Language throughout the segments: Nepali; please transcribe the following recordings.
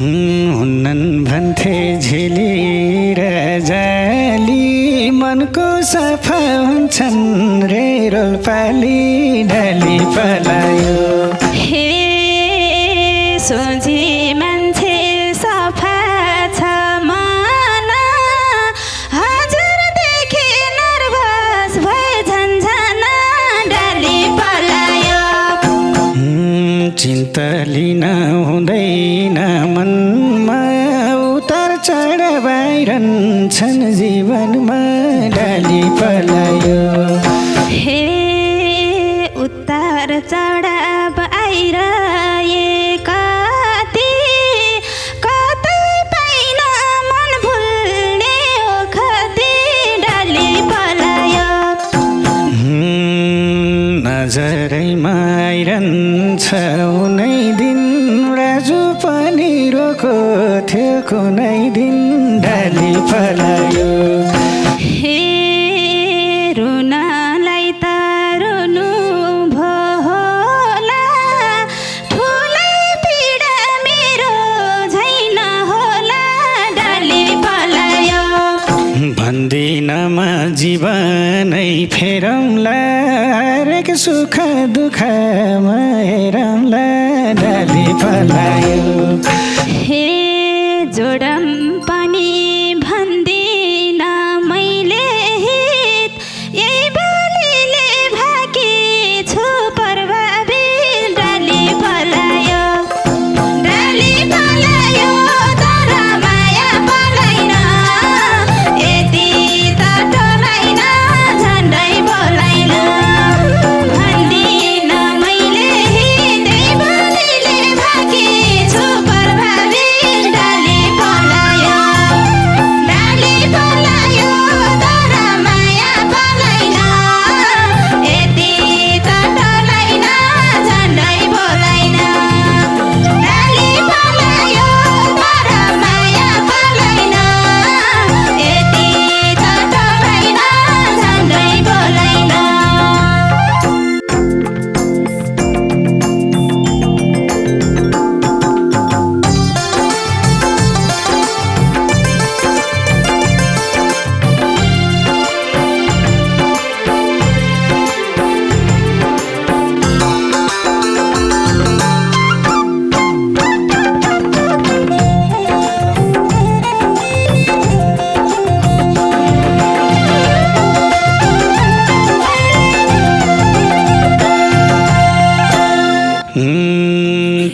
हुन्नन् भन्थे झेली र जाली मनको सफा हुन्छन् रे रोल्पाली ढाली पलायो हे सोझी मान्छे सफा छ मन हजुरदेखि नर्भस भए झन्झना डाली पलायो चिन्ता लिन हुँदैन मनमा उतार चढाव आइरहन्छन् जीवनमा डाली पलायो हे उतार चढाव आइरहे कति कतै पाइन मन भुल्ने ओखती डाली पलायो नजरैमा आइरहन्छ उनै दिन राजु पनि रोको थियो कुनै दिन डाली पलायो हे रुनलाई त रुनु भो होला ठुलै पीडा मेरो झैन होला डाली पलायो भन्दिनमा जीवनै फेरौँला हरेक सुख दुःखमा हेरौँला डाली पलायो हे जोडम पनि भन्दिन मैले हित यही बोलीले भाकी छु प्रभावित डाली पलायो तर माया पलाइन यति त टोलाइन झन्डै बोलाइन भन्दिन मैले हित यही बोलीले भाकी छु प्रभावित डाली पलायो तर माया पलाइन यति त टोलाइन झन्डै बोलाइन डाली पलायो तर माया पलाइन यति त टोलाइन झन्डै बोलाइन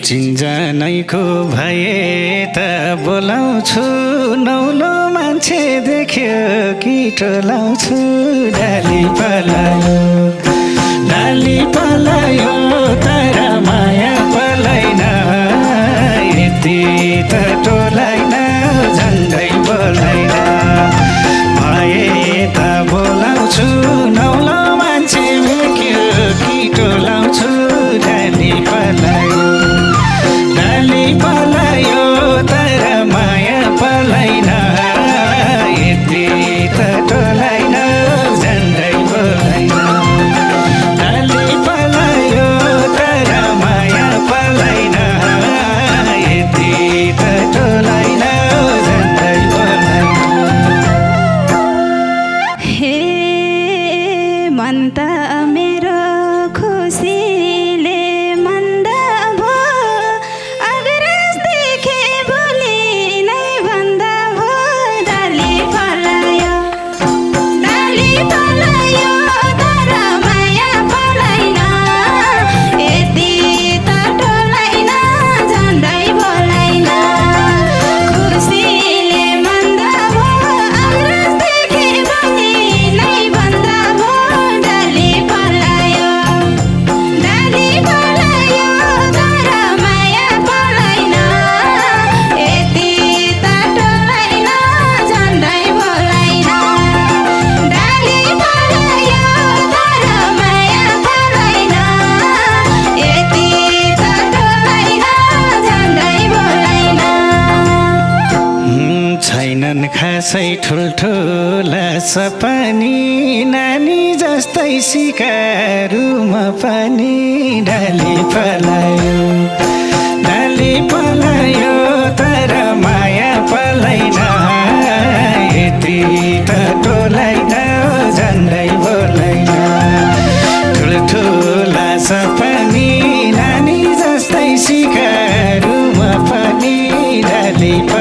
चिन्जनैको भए त बोलाउँछु नौलो मान्छे देख्यो कि टोलाउँछु डाली पलायो तर माया पलाइन यति त टोलाइन झन्डै बोलाइन भए त बोलाउँछु नौलो मान्छे देख्यो कि टोलाउँछु डाली पलायो तर माया पलाइन यति त टोलाइन झन्डै बोलाइन डाली पलायो तर माया पलाइन यति त टोलाइन झन्डै बोलाइन हे मन त मेरो खुसीले मन्द भो अग्रज देखे भोलि नै भन्दा भो डाली पलायो तर माया पलाइन यति त टोलाइन झन्डै बोलाइन खुसीले मन्द भो अग्रज देखे भोलि नै भन्दा भो डाली पलायो तर माया पलाइन यति त टोलाइन झन्डै बोलाइन डाली पलायो तर माया पलाइन यति त टोलाइन झन्डै बोलाइन छैनन् खासै ठुल्ठुला सपनी नानी जस्तै सिकारुमा पनि डाली पलायो तर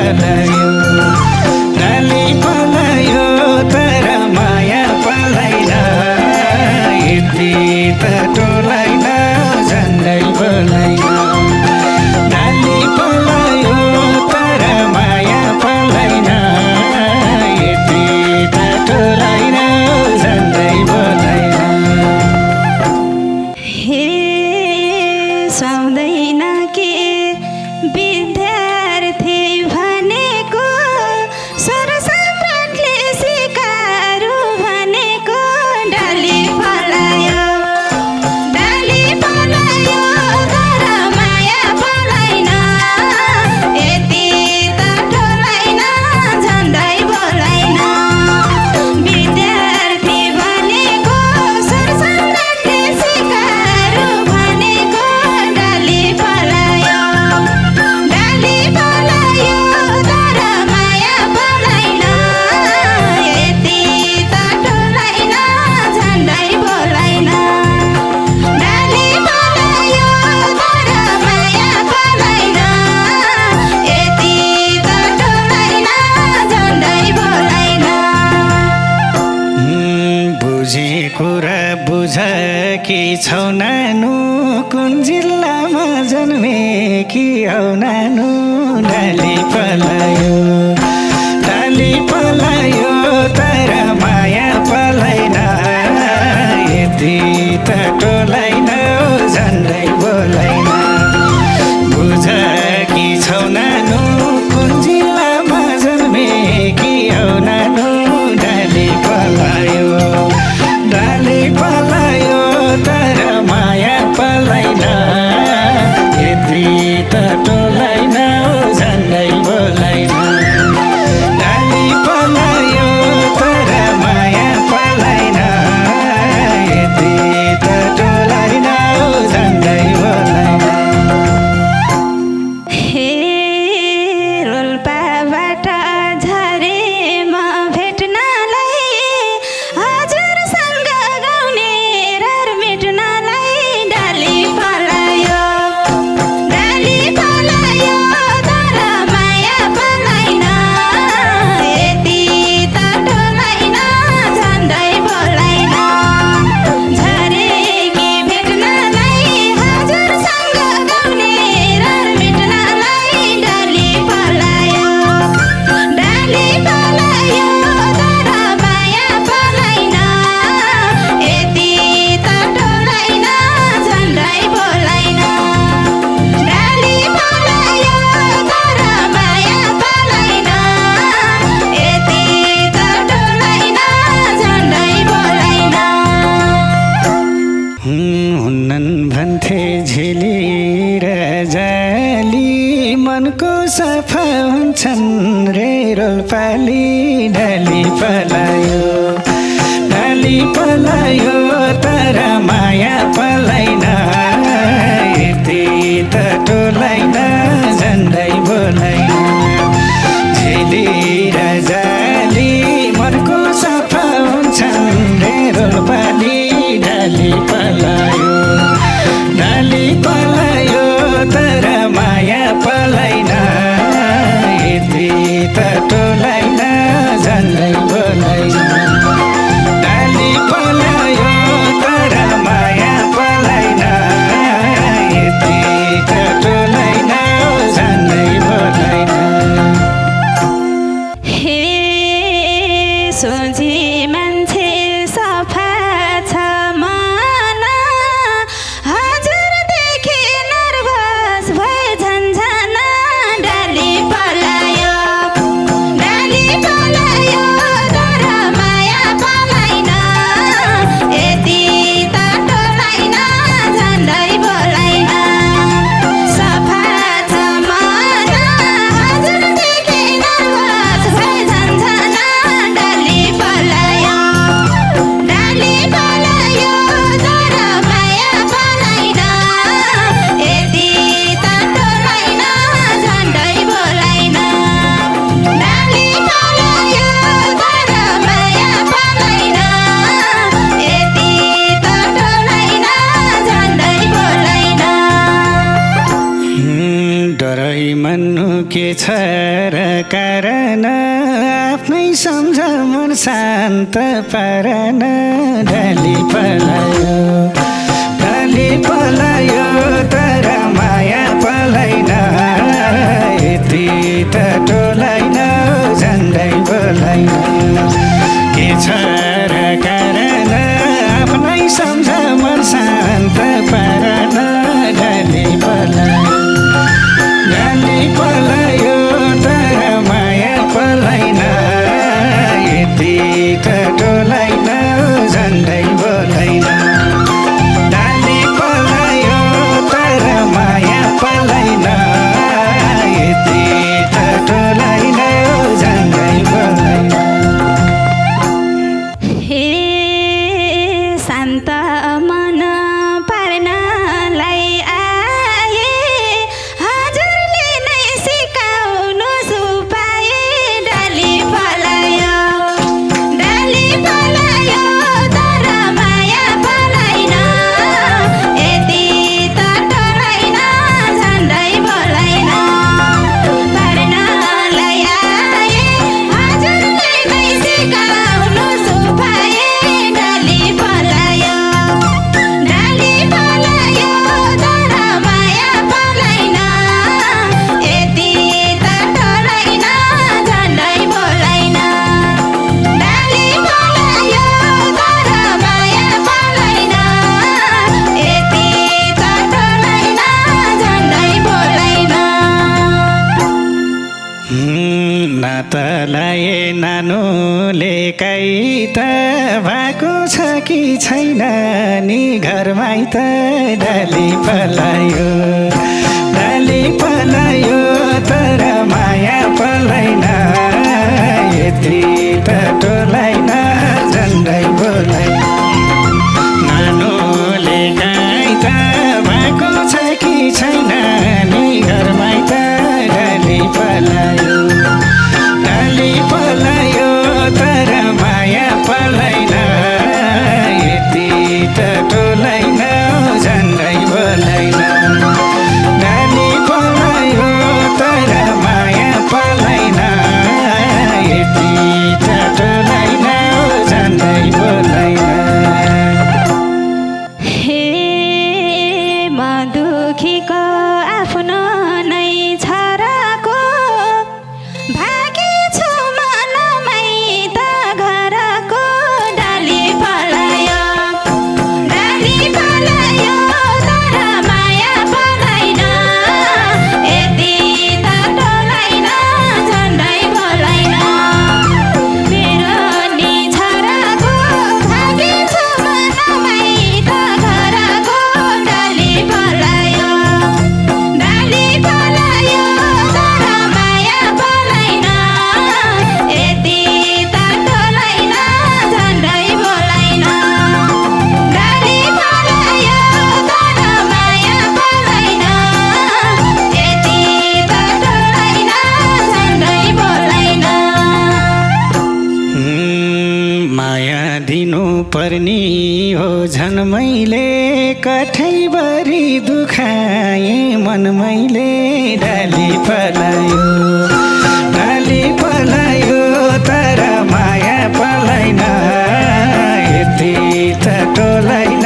पलायो डाली पलायो तर माया पलाइन यति त टोलाइन झन्डै बोलाइन डाली पलायो तर माया पलाइन यति त टोलाइन झन्डै बोलाइन हे सुहाउँदैन के विद्यार्थी भनेको स्वर सम्राटले सिकारू भनेको डाली पलायो तर माया पलाइन यति त टोलाइन झन्डै बोलाइन विद्यार्थी भनेको स्वर सम्राटले सिकारू भनेको डाली पलायो तर माया पलाइन यति त टोलाइन झन्डै बोलाइन डाली पलायो तर माया पलाइन यति त टोलाइन झन्डै बोलाइन बुझे कुरा बुझ कि छौ नानु कुन जिल्लामा जन्मेकी हौ नानु डाली पलायो तर माया पलाइन यति त टोलाइन झन्डै बोलाइन बुझ कि छौ नानु कुन जिल्लामा जन्मेकी हौ नानु डाली पलायो तर माया पलाइन यति त टोलाइन झन्डै बोलाइन डाली पलायो तर माया पलाइन यति त टोलाइन झन्डै बोलाइन हे रोल्पाबाट झरे म भेट्नलाई हजुरसँग गाउने रहर मेट्नलाई डाली पलायो तर माया पलाइन यति त टोलाइन झन्डै बोलाइन झरेकी भेट्नलाई हजुरसँग गाउने रहर मेट्नलाई डाली पलायो तर माया पलाइन यति त टोलाइन झन्डै बोलाइन डाली पलायो तर माया पलाइन यति त टोलाइन झन्डै बोलाइन हुन्नन् भन्थे झेली र जाली मनको सफा हुन्छन् रे रोल्पाली डाली पलायो तर माया पलाइन यति त टोलाइन झन्डै बोलाइन झेली र जाली मनको सफा हुन्छन् रे रोल्पाली डाली पलायो तर माया पलाइन यति त टोलाइन झन्डै बोलाइन डाली पलायो तर माया पलाइन के छ र कारण आफ्नै सम्झ मन शान्त पारन ढली पलायो तर माया पलाइन यति त टोलाइन झन्डै बोलाइन के छ र कारण आफ्नै सम्झ मन शान्त पारन ढली पलायो तर माया पलाइन यति त टोलाइन झन्डै बोलाइन डाली पलायो तर माया पलाइन यति त टोलाइन झन्डै बोलाइन हे शान्त मन पार्नलाई आए हजुरले नै सिकाउनु सुपाए डाली पलायो तर माया पलाइन यति त टोलाइन झन्डै बोलाइन पार्नलाई आए हजुरले नै सिकाउनु सुपाए डाली पलायो तर माया पलाइन यति त टोलाइन झन्डै बोलाइन डाली पलायो तर माया पलाइन यति त टोलाइन झन्डै बोलाइन नातालाई नानुले काई त भएको छ कि छैन नि घरमै त डाली पलायो तर माया पलाइन यति त टोलाइन झन्डै बोलाइन नानुले काई त भएको छ कि छैन नि घरमै त डाली पलायो तर माया पलाइन यति त टोलाइन झन्डै बोलाइन डाली पलायो तर माया पलाइन यति त टोलाइन झन्डै बोलाइन हे म दुखीको आफ्नो नै छराको भागी छु मनमै त घरको डाली पलायो तर माया पलाइन यति त टोलाइन झन्डै बोलाइन मेरो नि छराको भागी छु मनमै त घरको डाली पलायो तर माया पलाइन यति त टोलाइन झन्डै बोलाइन डाली पलायो तर माया पलाइन यति त टोलाइन झन्डै बोलाइन माया दिनु पर्ने हो झन् मैले कठैभरि दुखाए मन मैले डाली पलायो तर माया पलाइन यति त टोलाइन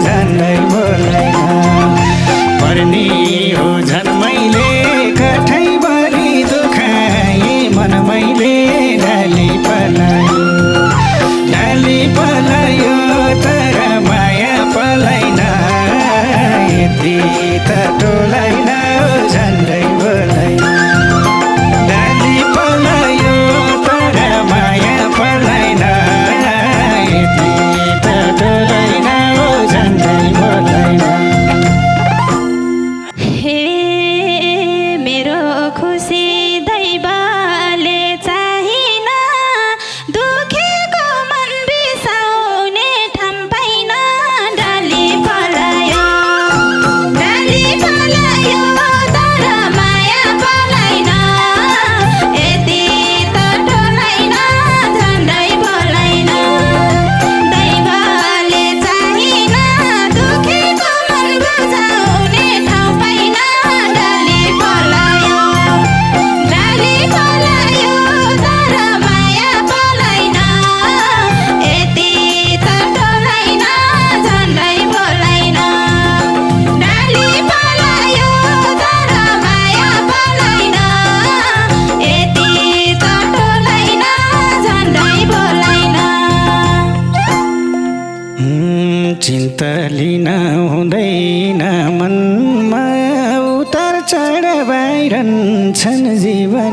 झन्डै बोलाइन पर्ने हो झन् मैले कठैभरि दुखाए मन मैले डाली पलायो तर माया पलाइन यति त टोलाइन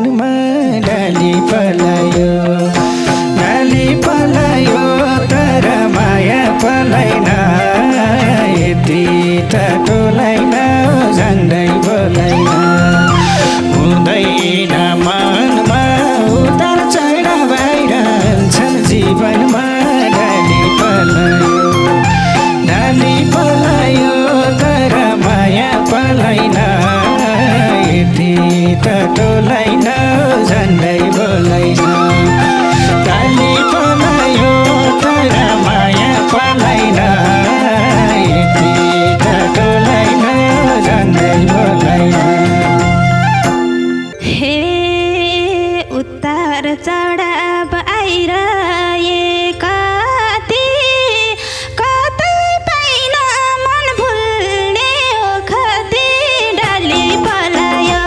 जीवनमा डाली पलायो तर माया पलाइन यति त टोलाइन झन्डै बोलाइन हुँदैन मनमा उतार चढ बाहिर छन् जीवनमा डाली पलायो तर माया पलाइन यति त टोलाइन झन्डै बोलाइन डाली पलायो तर माया पलाइन यति त टोलाइन झन्डै बोलाइन हे उत्तर चढाव आइरहे कति कतै पाइन मन भुल्ने ओखती डाली पलायो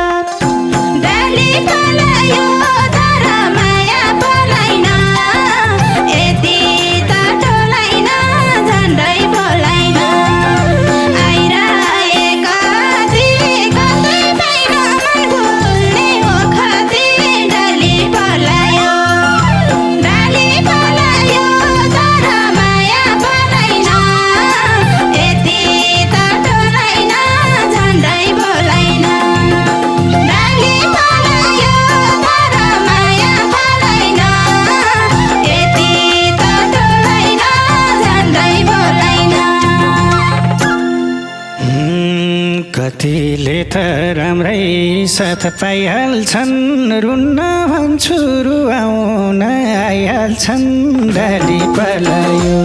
तर माया पलाइन यति त टोलाइन झन्डै बोलाइन आइरहे कति कतै पाइन मन भुल्ने ओखती डाली पलायो तर माया पलाइन यति त टोलाइन झन्डै बोलाइन डाली पलायो तर माया पलाइन यति त टोलाइन झन्डै बोलाइन कतिले त राम्रै साथ पाइहाल्छन् रुन्न भन्छु रुवाउन आइहाल्छन् डाली पलायो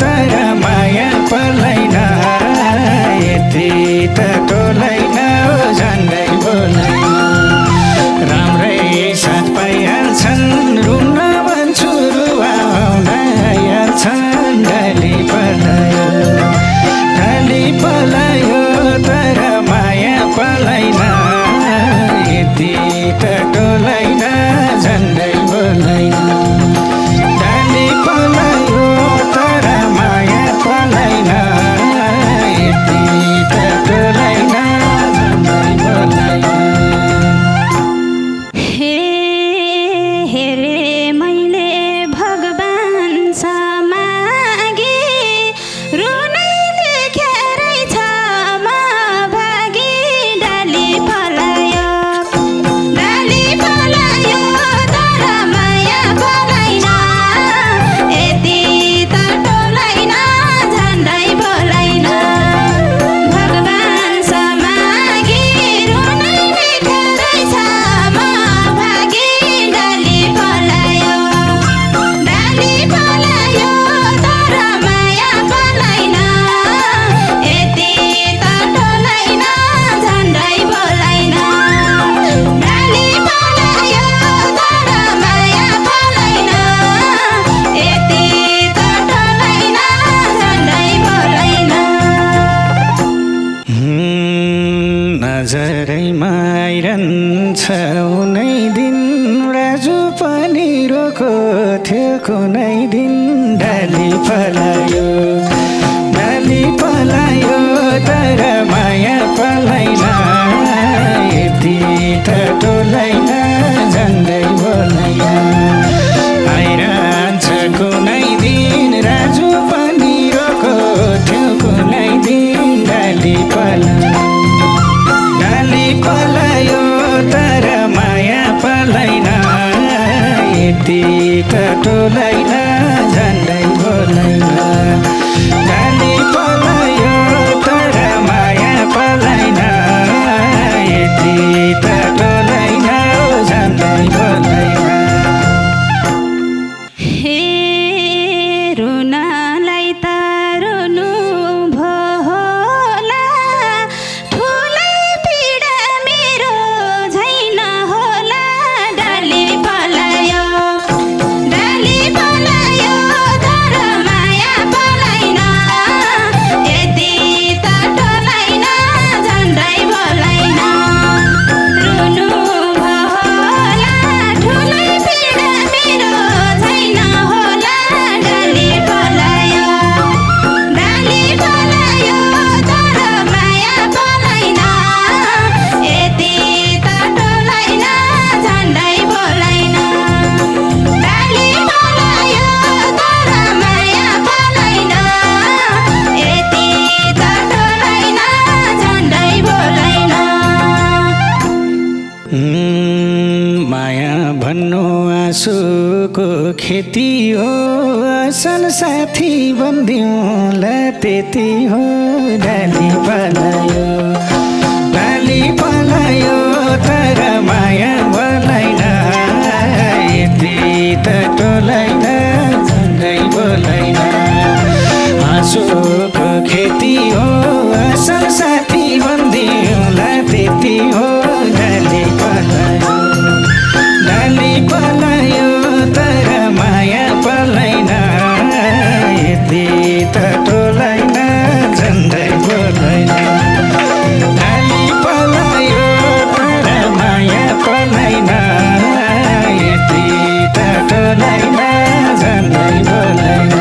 तर माया पलाइन यति त टोलाइन झन्डै बोलाइन राम्रै साथ पाइहाल्छन् रुन्न भन्छु रुवाउन आइहाल्छन् डाली पलायो तर माया पलाइन यति त टोलाइन झन्डै बोलाइन डाली पलायो तर माया पलाइन यति त टोलाइन झन्डै बोलाइन हेरे मैले भगवान समागे रुनै लेखेरै छ म भागी डाली पलायो तर माया पलाइन यति त टोलाइन झन्डै बोलाइन भगवान समागे रुनै लेखेरै छ म भागी डाली पलायो तर माया पलाइन यति त टोलाइन झन्डै बोलाइन डाली पलायो तर माया पलाइन यति त टोलाइन झन्डै बोलाइन नजरैमा आइरहन्छ उनै दिन राजु पनि रोको थियो कुनै दिन डाली पलायो तर माया पलाइन यति त टोलाइन झन्डै बोलाइन आइरहन्छ कुनै दिन राजु पनि रोको थियो कुनै दिन डाली पलायो तर माया पलाइन यति त टोलाइन झन्डै बोलाइन डाली पलायो तर माया पलाइन यति त टोलाइन झन्डै बोलाइन हे रुनलाई त रुनु भो होला ठुलै पीडा मेरो झैन होला डाली पलायो माया भन्नु आँसुको खेती हो, असल साथी बन्दिउँला त्यति हो। डाली पलायो तर माया बोलाइन, यति त टोलाइन झन्डै बोलाइन। आँसुको खेती हो, असल साथी बन्दिउँला त्यति हो। डाली पलायो तर माया पलाइन, यति त टोलाइन झन्डै बोलाइन। डाली पलायो तर माया पलाइन, यति त टोलाइन झन्डै बोलाइन।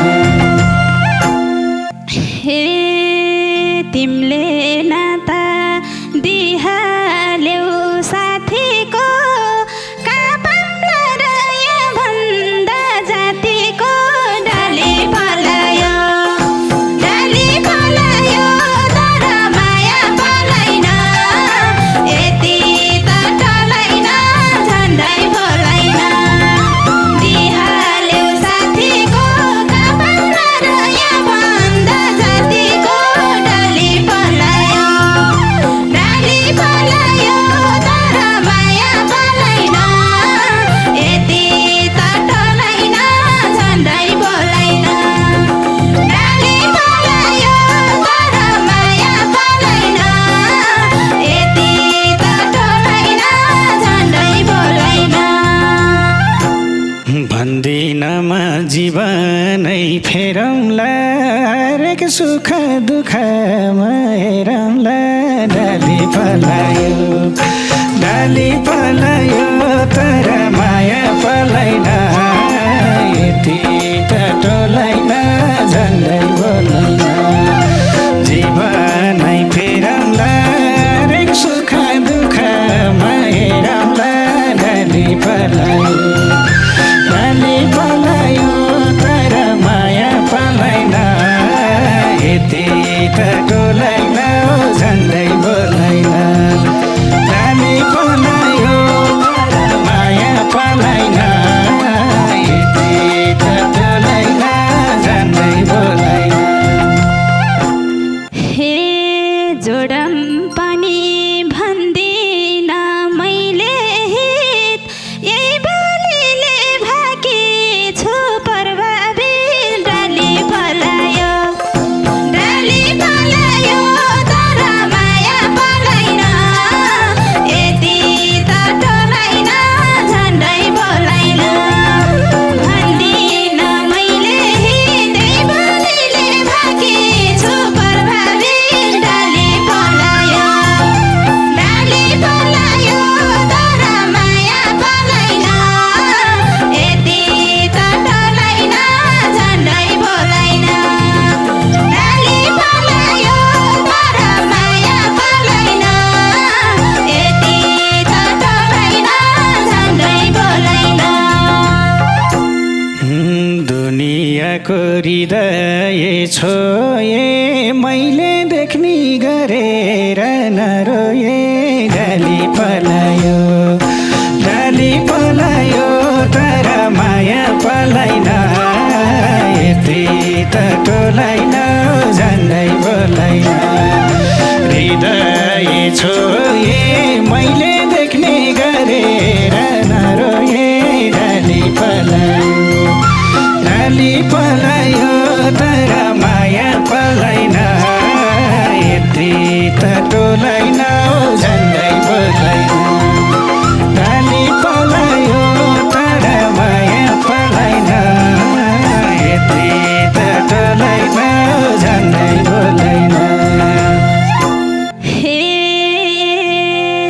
हे तिमीले नाता दिहाल्यौ साथीको, भन्दा जातिको। डाली पलायो तर माया पलाइन, यति त टोलाइन झन्डै बोलाइन। दिहाल्यौ साथीको, भन्दा जातिको। डाली पलायो तर माया पलाइन, यति त टोलाइन झन्डै बोलाइन। डाली पलायो तर माया पलाइन, यति त टोलाइन झन्डै बोलाइन। भन्दिनमा जीवनै फेरौँला, हरेक सुख दुःखमा हेरौँला। डाली पलायो तर माया पलाइन, यति त टोलाइन झन्डै बोलाइन। जीवनै फेरौँला, हरेक सुख दुःखमा हेरौँला। डाली पलायो तर माया पलाइन, यति त टोलाइन झन्डै बोलाइन। डाली पलायो तर माया पलाइन, यति त टोलाइन झन्डै बोलाइन। हे जोडम पनि भन्दिन मैले हित, यही बोलीले भाकी छु प्रभावित। डाली पलायो तर माया पलाइन, यति त टोलाइन झन्डै बोलाइन। भन्दिन मैले हित, यही बोलीले भाकी छु प्रभावित। डाली पलायो तर माया पलाइन, यति त टोलाइन झन्डै बोलाइन। डाली पलायो तर माया पलाइन, यति त टोलाइन झन्डै बोलाइन। दुनियाँको हृदय छोए, मैले देख्ने गरेर नरोए। डाली पलायो तर माया पलाइन, यति त टोलाइन झन्डै बोलाइन। हृदय छोए, मैले देख्ने गरेर नरोए। डाली पलायो तर माया पलाइन, यति त टोलाइन झन्डै बोलाइन। डाली पलायो तर माया पलाइन, यति त टोलाइन झन्डै बोलाइन। हे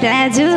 राजु